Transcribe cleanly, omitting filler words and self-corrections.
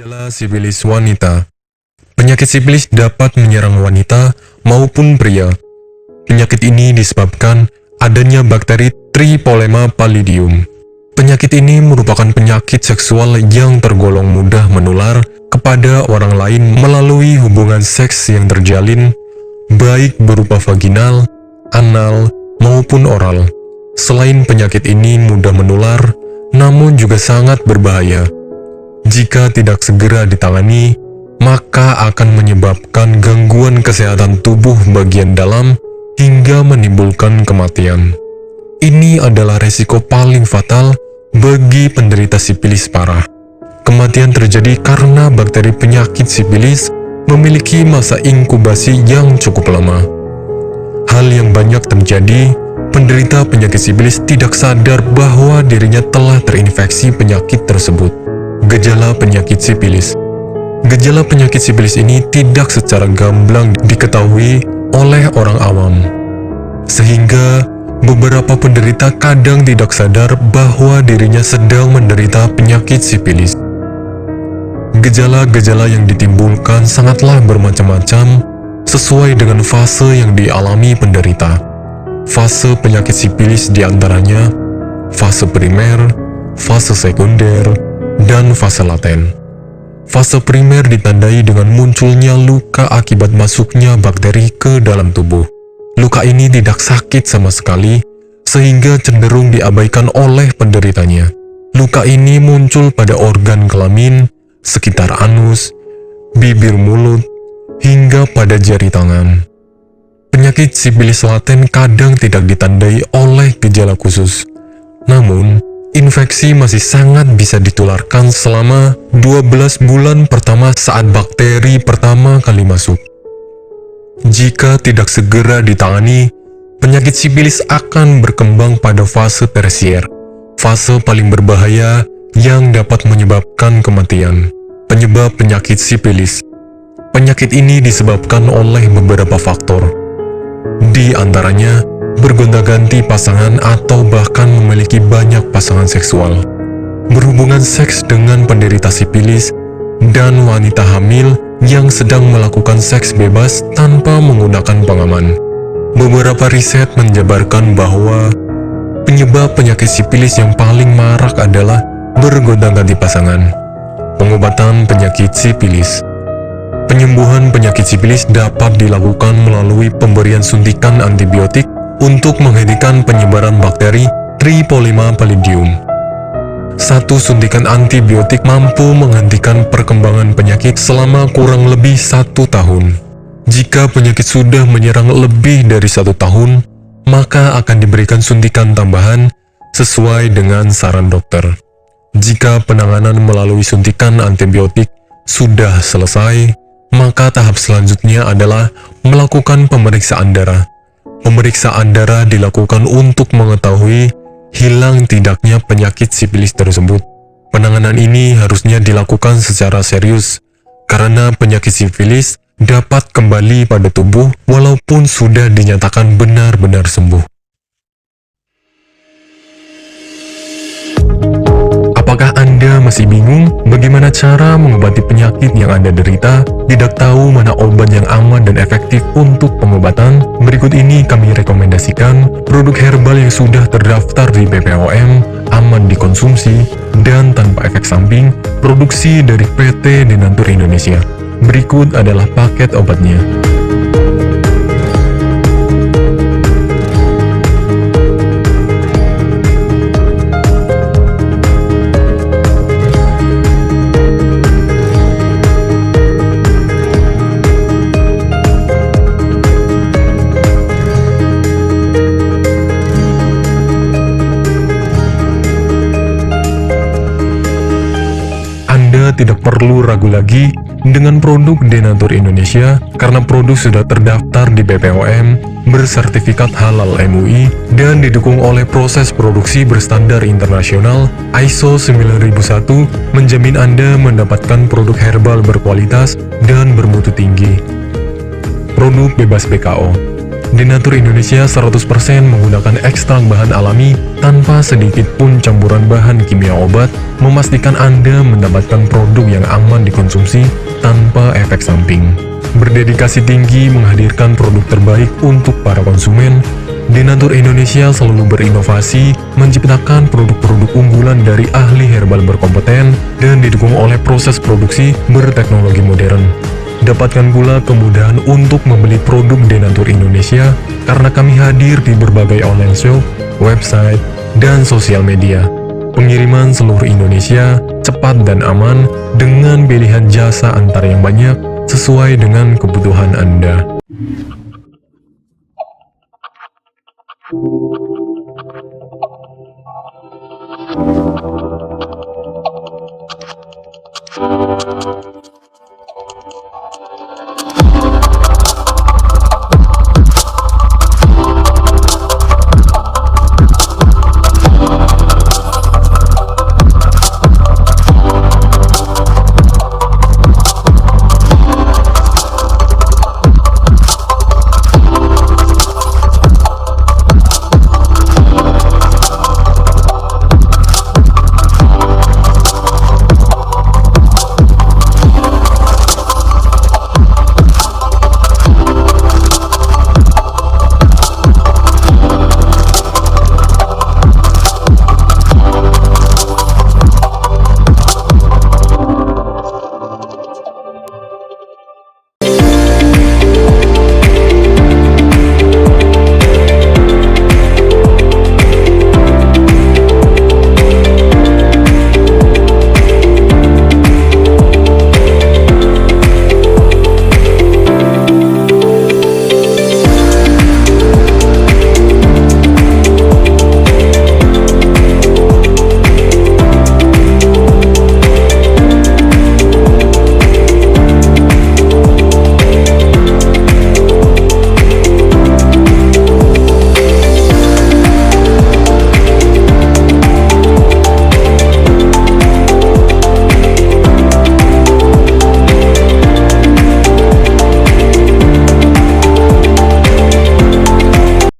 Gejala sifilis wanita. Penyakit sifilis dapat menyerang wanita maupun pria. Penyakit ini disebabkan adanya bakteri Tripolema pallidum. Penyakit ini merupakan penyakit seksual yang tergolong mudah menular kepada orang lain melalui hubungan seks yang terjalin, baik berupa vaginal, anal, maupun oral. Selain penyakit ini mudah menular, namun juga sangat berbahaya. Jika tidak segera ditangani, maka akan menyebabkan gangguan kesehatan tubuh bagian dalam hingga menimbulkan kematian. Ini adalah resiko paling fatal bagi penderita sifilis parah. Kematian terjadi karena bakteri penyakit sifilis memiliki masa inkubasi yang cukup lama. Hal yang banyak terjadi, penderita penyakit sifilis tidak sadar bahwa dirinya telah terinfeksi penyakit tersebut. Gejala penyakit sifilis. Gejala penyakit sifilis ini tidak secara gamblang diketahui oleh orang awam, sehingga beberapa penderita kadang tidak sadar bahwa dirinya sedang menderita penyakit sifilis. Gejala-gejala yang ditimbulkan sangatlah bermacam-macam sesuai dengan fase yang dialami penderita. Fase penyakit sifilis diantaranya fase primer, fase sekunder, dan fase laten. Fase primer ditandai dengan munculnya luka akibat masuknya bakteri ke dalam tubuh. Luka ini tidak sakit sama sekali, sehingga cenderung diabaikan oleh penderitanya. Luka ini muncul pada organ kelamin, sekitar anus, bibir mulut, hingga pada jari tangan. Penyakit sifilis laten kadang tidak ditandai oleh gejala khusus. Namun, infeksi masih sangat bisa ditularkan selama 12 bulan pertama saat bakteri pertama kali masuk. Jika tidak segera ditangani, penyakit sifilis akan berkembang pada fase tersier, fase paling berbahaya yang dapat menyebabkan kematian. Penyebab penyakit sifilis. Penyakit ini disebabkan oleh beberapa faktor. Di antaranya, bergonta-ganti pasangan atau bahkan memiliki banyak pasangan seksual, berhubungan seks dengan penderita sifilis, dan wanita hamil yang sedang melakukan seks bebas tanpa menggunakan pengaman. Beberapa riset menjabarkan bahwa penyebab penyakit sifilis yang paling marak adalah bergonta-ganti pasangan. Pengobatan penyakit sifilis. Penyembuhan penyakit sifilis dapat dilakukan melalui pemberian suntikan antibiotik untuk menghentikan penyebaran bakteri Tripolema pallidum. Satu suntikan antibiotik mampu menghentikan perkembangan penyakit selama kurang lebih 1 tahun. Jika penyakit sudah menyerang lebih dari 1 tahun, maka akan diberikan suntikan tambahan sesuai dengan saran dokter. Jika penanganan melalui suntikan antibiotik sudah selesai, maka tahap selanjutnya adalah melakukan pemeriksaan darah. Pemeriksaan darah dilakukan untuk mengetahui hilang tidaknya penyakit sifilis tersebut. Penanganan ini harusnya dilakukan secara serius, karena penyakit sifilis dapat kembali pada tubuh walaupun sudah dinyatakan benar-benar sembuh. Apakah Anda masih bingung bagaimana cara mengobati penyakit yang Anda derita? Tidak tahu mana obat yang aman dan efektif untuk pengobatan? Berikut ini kami rekomendasikan produk herbal yang sudah terdaftar di BPOM, aman dikonsumsi, dan tanpa efek samping, produksi dari PT Denatur Indonesia. Berikut adalah paket obatnya. Anda tidak perlu ragu lagi dengan produk Denatur Indonesia karena produk sudah terdaftar di BPOM, bersertifikat halal MUI, dan didukung oleh proses produksi berstandar internasional ISO 9001, menjamin Anda mendapatkan produk herbal berkualitas dan bermutu tinggi. Produk bebas BKO. Denatur Indonesia 100% menggunakan ekstrak bahan alami tanpa sedikit pun campuran bahan kimia obat, memastikan Anda mendapatkan produk yang aman dikonsumsi tanpa efek samping. Berdedikasi tinggi menghadirkan produk terbaik untuk para konsumen, Denatur Indonesia selalu berinovasi, menciptakan produk-produk unggulan dari ahli herbal berkompeten dan didukung oleh proses produksi berteknologi modern. Dapatkan pula kemudahan untuk membeli produk Denatur Indonesia karena kami hadir di berbagai online shop, website, dan sosial media. Pengiriman seluruh Indonesia cepat dan aman dengan pilihan jasa antar yang banyak sesuai dengan kebutuhan Anda.